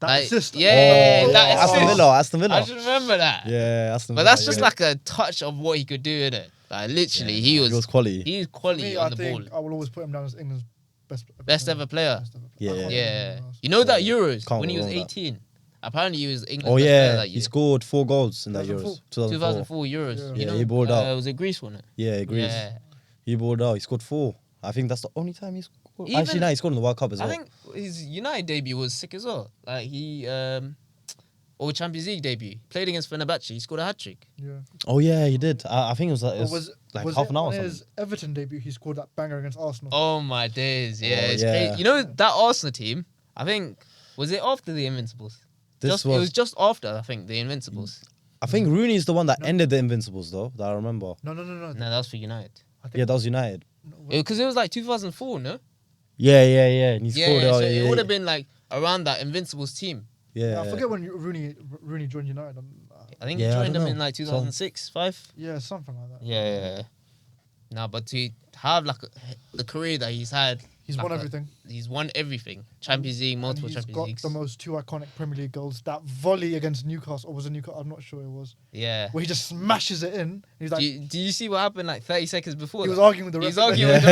That Like, assist. yeah, Oh, that Aston assist. Villa. Aston I Villa. just remember that. Yeah, Aston But Villa. that's just yeah. like a touch of what he could do in it. Like literally, Yeah, he it was quality. He was For quality me, on I the think ball. I will always put him down as England's best Ever player. Best ever Yeah, I can't yeah. remember Yeah, anyone else. you know that Yeah. Euros Can't when he was go wrong with that. 18. Apparently, he was England's Oh best player yeah, that he year. scored 4 goals in that 2004. Euros. 2004. 2004 Euros. Yeah. You Yeah, know, he balled out. It was a Greece, wasn't it? Yeah, agrees. Yeah. He balled out. He scored 4. I think that's the only time he scored. Even- Actually, no, he scored in the World Cup as I well. think his United debut was sick as well. Like he, or Champions League debut, played against Fenerbahce. He scored a hat trick. Yeah. Oh yeah, he did. I think it was like, Or was half it an hour. on Or his something. Everton debut? He scored that banger against Arsenal. Oh my days! Yeah, Oh, it's yeah. crazy. You know that Arsenal team? I think was it after the Invincibles? This It was just after I think the Invincibles. I think Rooney is the one that ended the Invincibles though. That I remember. No. No, that was for United. I think Yeah, that was United. Because it was like 2004, no? Yeah. And he Yeah, scored. so Oh, it yeah, would have been like around that Invincibles team. Yeah. I forget when Rooney joined United. I think Yeah, he I joined don't them in know. like 2006, 5. Yeah, something like that. Yeah. No, but to have like the career that he's had He's Like won a- everything. He's won everything. Champions League, And multiple he's Champions got Leagues. the most 2 iconic Premier League goals. That volley against Newcastle, or was it Newcastle? I'm not sure it was. Yeah. Where he just smashes it in. He's like, Do you see what happened like 30 seconds before? he was that? arguing with the He ref. was arguing Yeah, with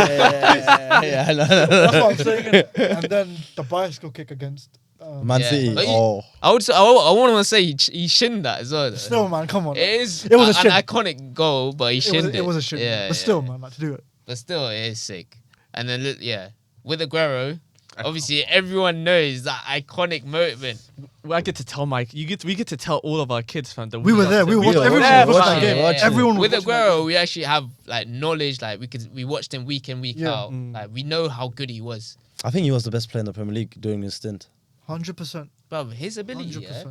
the ref. yeah. I know. That's what I'm saying. innit? And then the bicycle kick against. Man Yeah. City. But Oh, I want to say he shinned that as well. Though. Still, man, come on. It is It was a an shin. iconic goal, but he shinned it. It was a shit. Yeah, But still, yeah. man, like to do it. But still, it is sick. And then with Aguero, obviously everyone knows that iconic moment. I get to tell we get to tell all of our kids, fam. That We were there. We were Yeah, watching. Everyone watch was it, watching that watch it, game. watch it. Everyone was With watching that Aguero, we actually have like knowledge. Like we watched him week in week Yeah. out. Like we know how good he was. I think he was the best player in the Premier League during his stint. 100%. But his ability, 100%. yeah,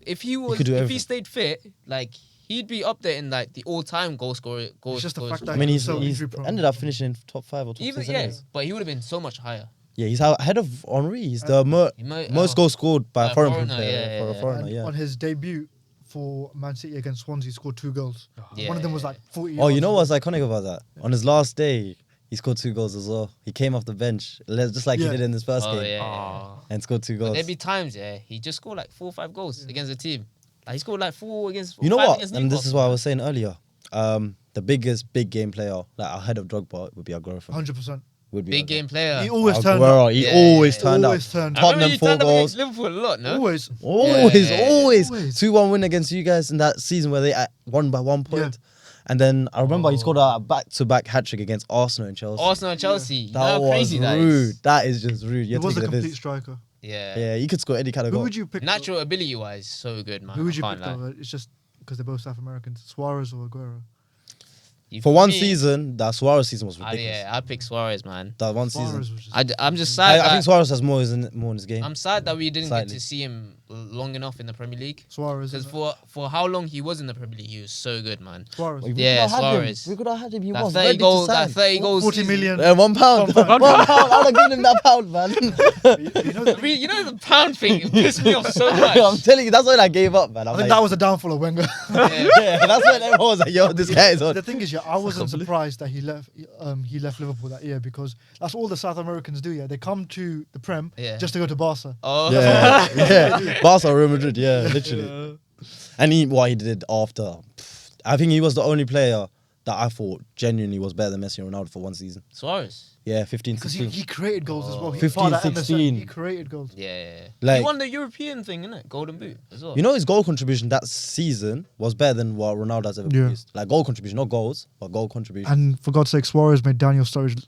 if he could do if he everything. stayed fit, like he'd be up there in like the all-time goal scorer. It's just the fact I that mean, he he's, was so he's injury prone. ended up finishing in top 5 or top Even 6 yeah, anyways. but he would have been so much higher. Yeah, he's ahead of Henry. He's the most goals scored by a foreign foreigner, player yeah, for a yeah. foreigner. And Yeah. on his debut for Man City against Swansea, he scored 2 goals. One of them was like 40 Oh, you yards. know what's iconic about that? On his last day, he scored 2 goals as well. He came off the bench, just like Yeah. he did in his first Oh game, yeah. Ah. and scored 2 But goals. there'd be times, he just scored like 4 or 5 goals against the team. Like he scored like 4 against. You know 5 what? against And this is Newcastle, what I man. was saying earlier. The biggest big game player, like ahead of Drogba, would be Aguero. 100%. Would be Big Aguero. game player. He always turned Aguero, up. he Yeah, always yeah, turned always up. turned up. I remember Tottenham he 4 turned up goals. against Liverpool a lot, no? Always. Always, Yeah. always. Always. 2-1 win against you guys in that season where they won by 1 point. And then I remember he scored a back-to-back hat-trick against Arsenal and Chelsea. Arsenal and Chelsea. That How was crazy that rude. is. That is just rude. He You have to was a think of complete this. striker. Yeah. Yeah, he could score any kind of Who goal. would you pick? Natural ability wise, so good, man. Who would you I pick can't lie. though? It's just because they're both South Americans. Suarez or Aguero? For one me, season, that Suarez season was ridiculous. yeah, I pick Suarez, man. That one Suarez season. was just. I'm just sad. I think that, Suarez has more in his game. I'm sad that we didn't get Slightly. to see him long enough in the Premier League. Suarez. Because isn't it? for how long he was in the Premier League, he was so good, man. Suarez. We could Yeah, have had him. Suarez. We could have had him. He That was 30 ready goals, to sign. that 30 goals. 40 season. million. £1. £1. I'd have given him that pound, man. You know, You know the pound thing it pissed me off so much. I'm telling you, that's when I gave up, man. I I'm think like, that was the downfall of Wenger. Yeah. yeah, that's when everyone was like, yo, this guy is on. The thing is, yeah, I wasn't surprised that he left. He left Liverpool that year because that's all the South Americans do. Yeah, they come to the Prem Yeah. just to go to Barca. Oh, Yeah, yeah. Barca, Real Madrid, yeah, literally. And what he did after, I think he was the only player that I thought genuinely was better than Messi and Ronaldo for one season. Suarez. Yeah, 15, Because 16. he created goals as well. He 15, part of that MSN, 16. He created goals. Yeah. Like- he won the European thing, innit? Golden Boot as well. You know his goal contribution that season was better than what Ronaldo has ever Yeah. produced. Like goal contribution, not goals, but goal contribution. And for God's sake, Suarez made Daniel Sturridge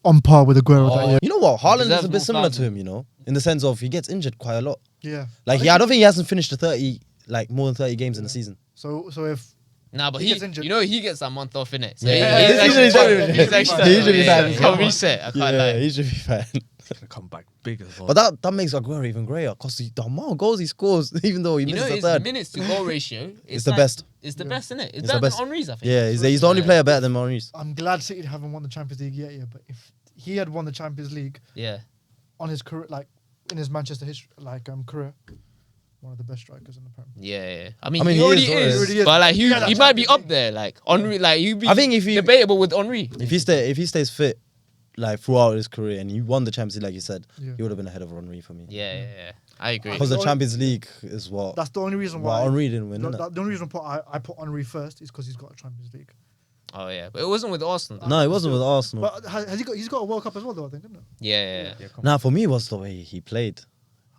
on par with Aguero that Oh, year. You know what? Haaland is deserves a bit more similar flowers. to him, you know, in the sense of he gets injured quite a lot. Yeah. Like, yeah, I don't think he hasn't finished the 30, like more than 30 games in the season. So if Nah, but He he, gets injured. you know, he gets that month off, innit? So Yeah. he's He actually usually fine. does. He's actually He usually yeah, does. he'll reset. I can't Yeah, lie. he should be fine. He's gonna come back big as well. But that makes Aguero even greater because the amount of goals he scores, even though he You know, misses the his third. minutes to goal ratio It's is the like- best. It's the Yeah. best, isn't it? It's It's better the best. than Henry's, I think. Yeah, he's the only Yeah. player better than Maurice. I'm glad City haven't won the Champions League yet, but if he had won the Champions League Yeah. on his career, like in his Manchester history, career, one of the best strikers in the Prem. Yeah. I I mean, mean, he he already is, is, already. He already is. but like he Yeah, that might be Champions up League. there, like Henry. Like he'd be. I think if he- debatable with Henry. If he stays fit, like throughout his career, and he won the Champions League, like you said, Yeah. he would have been ahead of Henry for me. Yeah. I agree. Because the Only- Champions League is what That's the only reason what why. Henry didn't win. No, innit? the only reason I put Henry first is because he's got a Champions League. Oh yeah, but it wasn't with Arsenal. Though. No, it wasn't with Arsenal. But has he got? He's got a World Cup as well, though. I think, isn't it? Yeah. Nah, for me, it was the way he played.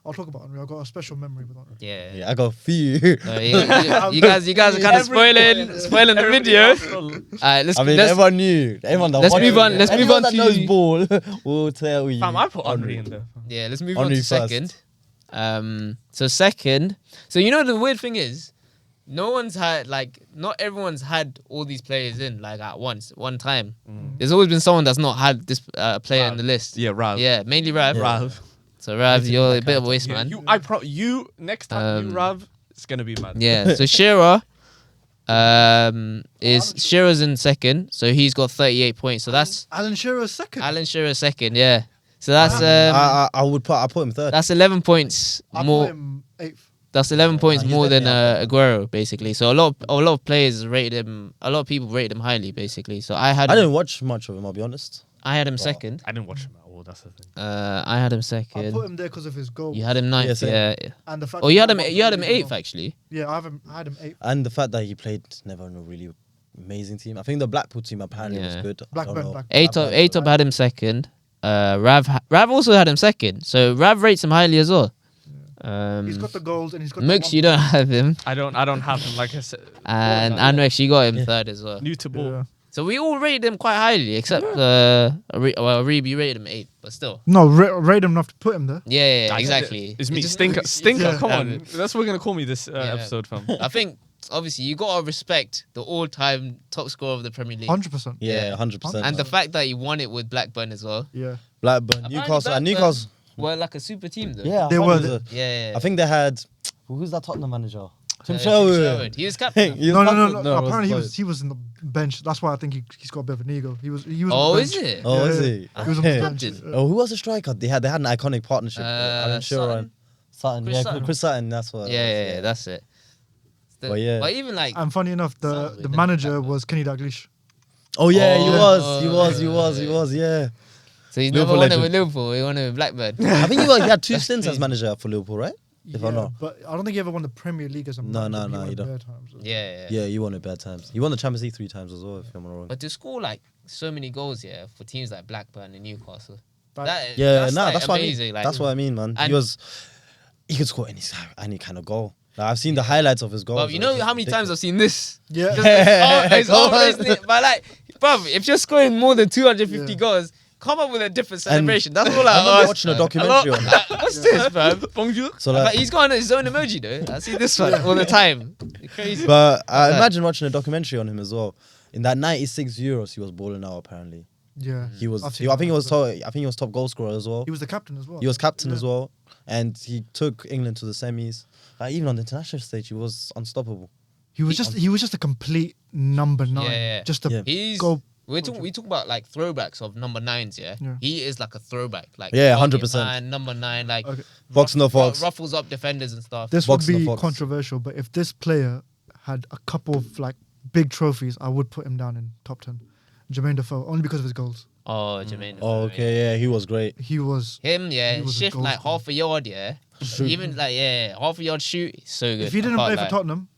I'll talk about Henry. I've got a special memory with Henry. Yeah. Yeah, I got a few. You guys are kind of spoiling the video. Alright, let's I mean, let's, everyone knew. Everyone that let's watched move it. on- let's move Anyone on that knows to- ball will tell you. Fam, I put Henry in there. yeah, let's move Henry on to first. second. So second, so you know the weird thing is, no one's had not everyone's had all these players in like at one time. There's always been someone that's not had this player in the list. Yeah, Rav. Yeah, mainly Rav. Rav. So Rav, you're a bit of a waste man. You next time you Rav, it's gonna be mad. Yeah. So Shearer, Shearer's in second, so he's got 38 points. So that's Alan Shearer's second. Alan Shearer second. Yeah. So that's I put him third. that's 11 points I more. put him 8th. That's 11 points he's more than definitely up Aguero, basically. So a lot of players rated him. A lot of people rated him highly, basically. So I I didn't watch much of him, I'll be honest. had him second. I didn't watch him at Liverpool. That's the thing. I had him I second. put him there because of his goal. You had him ninth, same. yeah. And the fact Oh, that you he had him. won You had him the league as eighth well. actually. Yeah, I had him 8th. And the fact that he played never in a really amazing team. I think the Blackpool team apparently was Yeah. good. I don't Blackburn, know. Blackburn. Eight up had him second. Rav also had him second. So Rav rates him highly as well. He's got the goals and he's got Mooks, the you don't have him, I don't have him like I said. and Well, Anrex, you got him Yeah. third as well. New to ball. Yeah. So we all rated him quite highly, except Reeb, you rated him 8, but still. No, rate him enough to put him there. Yeah, exactly. It's me, just- Stinker. Stinker, Yeah. come on. That's what we're gonna call me this episode, fam. I think obviously you gotta respect the all-time top scorer of the Premier League, 100%. Yeah, 100%. and the fact that he won it with Blackburn as well. Yeah. Blackburn, Apparently Newcastle, and Blackburn Newcastle. were like a super team though. Yeah, They I were thought it was yeah. I think they had. Who's that Tottenham manager? Tim Tim Sherwood. Sherwood. He was captain. He was No, captain. it Apparently was he was in the bench. That's why I think he's got a bit of an ego. He was. On Oh, the is bench. it? Oh, Yeah, is yeah. he? He was on the Yeah. bench. Captain. Oh, who was the striker? They had an iconic partnership. Alan Shearer Sutton? and Sutton. Chris Yeah, Sutton. Chris Sutton. That's what. Yeah, that's it. But yeah. But even like, And funny enough, Sounds the like manager Blackburn. was Kenny Dalglish. Oh yeah, he Oh, was. He was. He yeah. was. He was. Yeah. so he's never Liverpool won it legend. with Liverpool. He won it with Blackburn. I think he had 2 That's stints as crazy. manager for Liverpool, right? If I'm not. But I don't think he ever won the Premier League as a No, manager. no, He won you it don't. bare times. Yeah. Yeah, he won it bad times. He won the Champions League 3 times as well, if I'm not wrong. But to score like so many goals, yeah, for teams like Blackburn and Newcastle. Like, Yeah, that's, like, that's what I mean. amazing. Like, That's what I mean, man. And- He could score any kind of goal. Like, I've seen the highlights of his goals. But you know how many times I've seen this? Yeah. Just it's Come all on. isn't it? But like, bruv, if you're scoring more than 250 Yeah. goals, come up with a different And celebration. That's all I I remember ask. watching a Hello? documentary on it. What's this, bruv? Bonjour. So But like, he's got his own emoji though. I see this one all the time. Crazy. but I that? imagine watching a documentary on him as well. In that 96 Euros, he was balling out. Apparently, Yeah. he was. I've I seen think that he was. as well. I think he was top goal scorer as well. He was the captain as well. He was captain Yeah. as well, and he took England to the semis. Like, even on the international stage, he was unstoppable. He was just a complete number 9. Yeah. Just a Yeah. He's goal. we talk about like throwbacks of number 9s, yeah? Yeah. He is like a throwback. Like Yeah, target 100%. man, number 9, like Okay. Fox no fox. ruffles up defenders and stuff. This Fox would no be Fox. controversial, but if this player had a couple of like big trophies, I would put him down in top 10. Jermaine Defoe, only because of his goals. Oh, Jermaine. Oh, okay, yeah, he was great. He was. Him, yeah, He was a shift goal like scorer. half a yard, yeah. Even like half a yard shoot, he's so good. If he didn't I play can't for lie. Tottenham,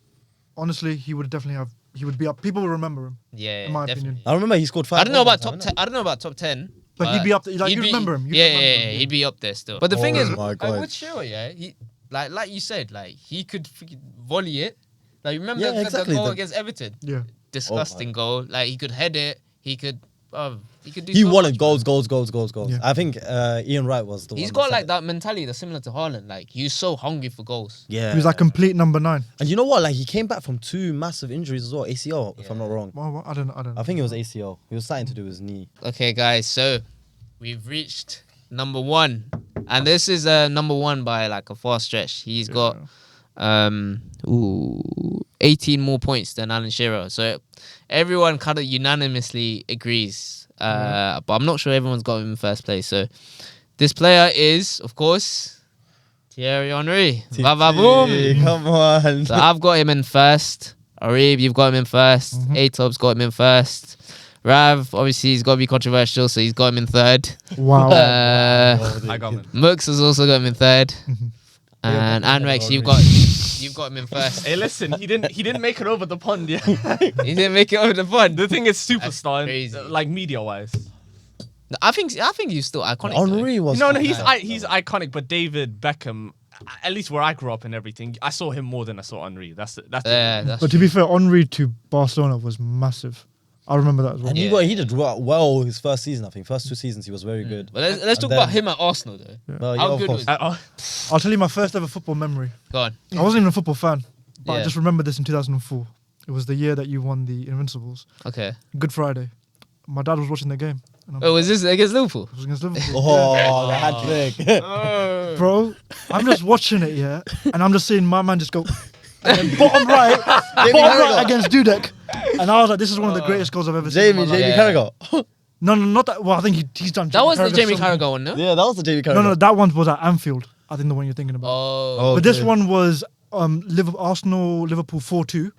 honestly, he would definitely have. He would be up. People will remember him. Yeah, in my definitely. opinion. I remember he scored 5. I don't know about goals top that 10. time, I don't know about top 10. But he'd be up there, like, he'd you be- remember him, you'd Yeah, remember yeah, him, yeah, yeah. he'd be up there still. But the thing Oh is, my God. with Shearer, yeah, he like you said, like he could freaking volley it. Like remember Yeah, the exactly, goal the- against Everton? Yeah. Disgusting goal. Like he could head it. He could do. He so wanted much, goals, man. goals. Yeah. I think Ian Wright was the one. He's that got said like it. that mentality that's similar to Haaland. Like he's so hungry for goals. Yeah. He was like complete number 9. And you know what? Like, he came back from 2 massive injuries as well. ACL, if I'm not wrong. Well, I don't know. I think it was ACL. He was starting to do his knee. Okay, guys. So we've reached number 1, and this is number 1 by like a far stretch. He's got 18 more points than Alan Shearer. So everyone kind of unanimously agrees. But I'm not sure everyone's got him in first place. So this player is, of course, Thierry Henry. Ba ba Hey, boom. come on. So I've got him in first. Arib, you've got him in 1st. A-Top's got him in first. Rav, obviously, he's got to be controversial, so he's got him in 3rd. Wow. I got him. Mooks has also got him in 3rd. And Yeah, Anrex, Henry. you've got him in 1st. Hey, listen, he didn't make it over the pond. Yeah. He didn't make it over the fun. The thing is, superstar, crazy. like media wise. I think he's still iconic. Henry was. No, top he's nine. he's iconic. But David Beckham, at least where I grew up and everything, I saw him more than I saw Henry. That's Yeah, that's But to be fair, Henry to Barcelona was massive. I remember that as well. And he did well his first season, I think. First 2 seasons, he was very good. But let's And talk then- about him at Arsenal though. Well, How yeah, of good course. was I'll tell you my first ever football memory. Go on. I wasn't even a football fan, but I Yeah. just remember this in 2004. It was the year that you won the Invincibles. Okay. Good Friday. My dad was watching the game. And Oh, was this against Liverpool? it was against Liverpool. Oh, the hat trick. Bro, I'm just watching it, yeah, and I'm just seeing my man just go and then bottom right Carragher. against Dudek. And I was like, this is one of the greatest goals I've ever seen. in my Jamie life. Yeah. Carragher. No, not that. Well, I think he's done. That was the Jamie so- Carragher one, no? Yeah, that was the Jamie Carragher. No, that one was at Anfield. I think the one you're thinking about. Oh. But this okay. one was Arsenal Liverpool 4-2.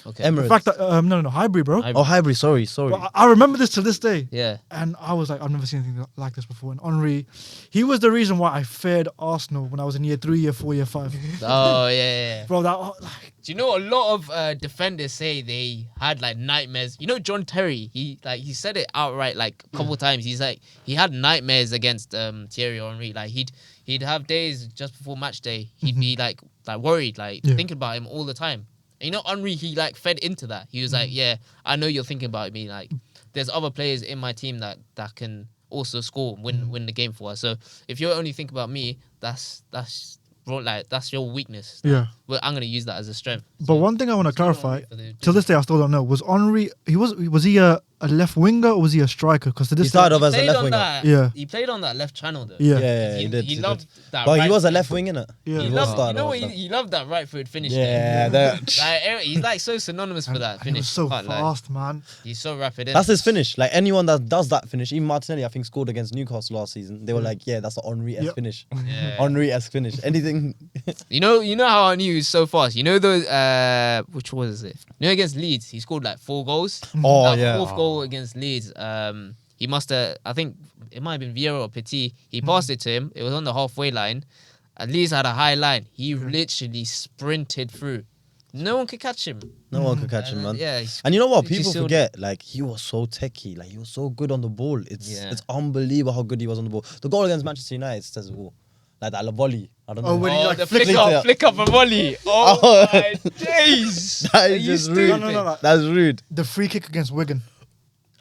Okay. Emirates. The fact that no, Highbury, bro. Highbury. Oh, Highbury. Sorry. But I remember this to this day. Yeah. And I was like, I've never seen anything like this before. And Henry, he was the reason why I feared Arsenal when I was in year 3, year 4, year 5. Oh yeah. Bro, that like, Do you know a lot of defenders say they had like nightmares? You know, John Terry, he said it outright like a couple times. He's like he had nightmares against Thierry Henry. Like he'd have days just before match day. He'd be like worried, like thinking about him all the time. And you know, Henry, he like fed into that. He was like, yeah, I know you're thinking about me. Like there's other players in my team that can also score, win the game for us. So if you only think about me, that's your weakness. yeah. Well, I'm gonna use that as a strength. But one thing I want to clarify, for the- till this day I still don't know, was Henry, was he a left winger or was he a striker? Because to He this day, started off as a played left on winger. that. Yeah. He played on that left channel though. Yeah. Yeah, he, did. He loved that. But he right was a foot. left wing, innit? Yeah. He was loved. You started know off what? that. He loved that right foot finish. Yeah, that, Like he's like so synonymous for that And he finish. was so Can't lie. fast, man. He's so rapid. that's his finish. Like anyone that does that finish, even Martinelli, I think scored against Newcastle last season. They were like, yeah, that's an Henry-esque Yep. finish. Yeah. Henry-esque finish. Anything. You know how I knew he was so fast. You know those which was it? You know against Leeds, he scored like 4 goals. Oh, That yeah. fourth goal against Leeds. He must have. I think it might have been Vieira or Petit. He passed it to him. It was on the halfway line. At least had a high line. He literally sprinted through. No one could catch him. No one could catch him, man. Yeah. And you know what? He People sealed forget, like, he was so techie. Like, he was so good on the ball. It's Yeah. it's unbelievable how good he was on the ball. The goal against Manchester United says it all. Like that volley. I don't know. Oh, when he, like, the flick flick it up, up. flick up a volley. Oh Oh. my days. That Are is you just rude. stupid? No. That's rude. The free kick against Wigan.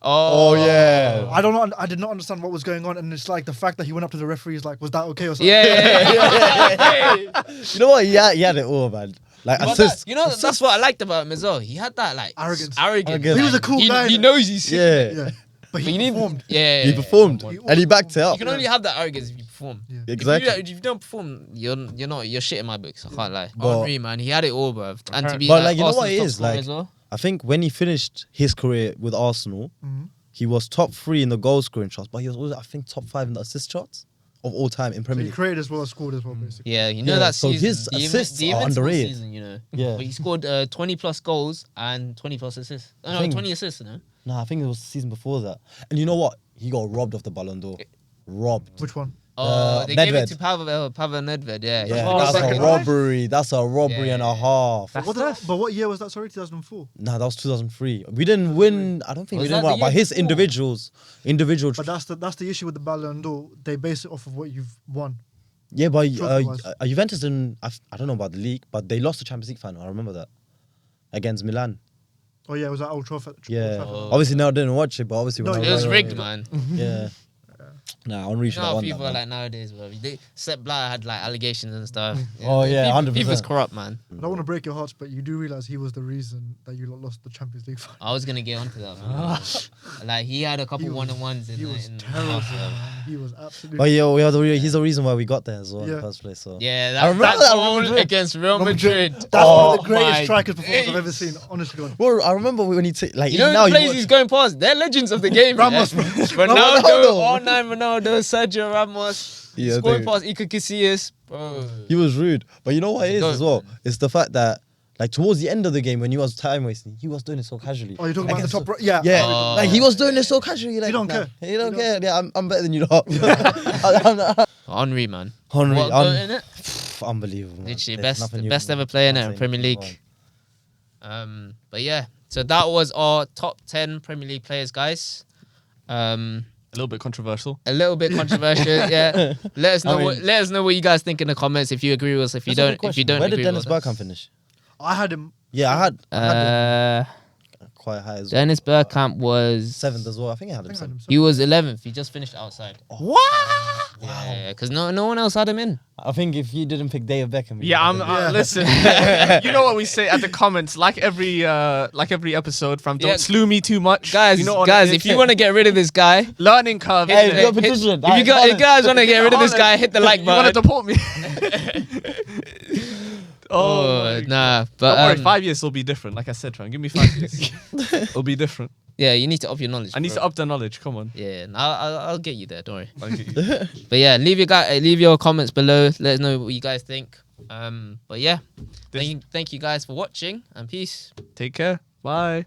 Oh, yeah. I did not understand what was going on, and it's like the fact that he went up to the referee is like, was that okay or something? Yeah. You know what? He had it all, man. Like, But assist. that's what I liked about him as well. He had that like Arrogance. Arrogance. He was a cool guy. He knows he's sick. Yeah. Yeah. But But he you need performed. Yeah. He performed. He And he backed it You up. can only have that arrogance if you perform. Yeah. Exactly. If you don't perform, you're shit in my books. I can't lie. But- Henry, man, he had it all, bro. And to be But, like, you know what Arsenal's it top is, scorer like, as well. I think when he finished his career with Arsenal, Mhm. he was top 3 in the goal scoring charts, but he was also, I think, top 5 in the assist charts of all time in So Premier he League. created as well as scored as well, basically. Yeah, you know Yeah, that so season. his the assists the are Invincible underrated. season, you know. Yeah. But he scored 20 plus goals and 20 plus assists. Oh, no, think- 20 assists, no? No, I think it was the season before that. And you know what? He got robbed of the Ballon d'Or. Robbed. Which one? Oh, they gave it Nedved. to Pavel Nedved, yeah. Yeah, Oh, that's second a one? robbery. That's a robbery and a Yeah. half. That's But what year was that? Sorry, 2004. Nah, that was 2003. We didn't win. I don't think Was we didn't that win. the But year his before? individual. But that's the issue with the Ballon d'Or. They base it off of what you've won. Yeah, but Trophy-wise. Juventus didn't. I don't know about the league, but they lost the Champions League final. I remember that against Milan. Oh yeah, it was at Old Trafford. Yeah. Old Trafford. Obviously, no, I didn't watch it, but obviously, No, when I It was was rigged, man. Yeah. Nah, Henry You should know have how won that. people are man. like nowadays, bro. Sepp Blatter had like allegations and stuff. Oh, yeah, people, 100%. People's corrupt, man. I don't want to break your hearts, but you do realize he was the reason that you lot lost the Champions League final. I was gonna get onto that, man. Like he had a couple He was- one-on-ones in He the was in terrible. Arsenal. man. He was absolutely. But yeah, he's the reason why we got there as well in Yeah. the first place. So Yeah, I that remember that goal Madrid. against Real Real Madrid. That's one of the Oh greatest my strikers performances I've ever days. seen. Honestly, God. Well, I remember when he took like You know now the you players watch- he's going past? They're legends of the game. Ramos, yeah. man. Ronaldo, Ronaldo. R9 Ronaldo, Sergio Ramos. Yeah, scoring dude. past Iker Casillas. Bro. He was rude. But you know what it is Go, as well? man. It's the fact that like towards the end of the game when he was time wasting, he was doing it so casually. Oh, you're talking Like, about the it's top right? Yeah. Yeah, Oh. like he was doing it so casually. Like, don't nah, care. He don't You care. Yeah, I'm better than you lot. I'm not- Henry, man. Henry, What goal in it? unbelievable. Man. Literally, There's best nothing you best can- ever player in nothing Premier you can League. go on. But yeah, so that was our top 10 Premier League players, guys. A little bit controversial. A little bit controversial, yeah. Let us know. I mean- let us know what you guys think in the comments. If you agree with us, if you That's a good don't, if you question. don't Where did agree Dennis with us. Bergkamp finish? I had him. Yeah, I had Uh, quite high as well. Dennis Bergkamp was 7th as well. I think I had I him think I had him. 7th. He was 11th. He just finished outside. What? Yeah, because no one else had him in. I think if you didn't pick David Beckham, you Yeah, I'm. would've Yeah. Listen, you know what we say at the comments, like every episode from "Don't Yeah. slew me too much." Guys, you know what guys, it if is? you want to get rid of this guy, learning curve, Hey, isn't you it? got petition. if you guys want to get rid of this guy, hit the like You want to button. deport me? Oh, nah, but Don't worry, 5 years will be different. Like I said, Tran, give me 5 years. It'll be different. yeah, you need to up your knowledge. I need bro. to up the knowledge. Come on. Yeah, I'll get you there. Don't worry. Thank you. But yeah, leave your comments below. Let us know what you guys think. But yeah, This- thank you guys for watching, and peace. Take care. Bye.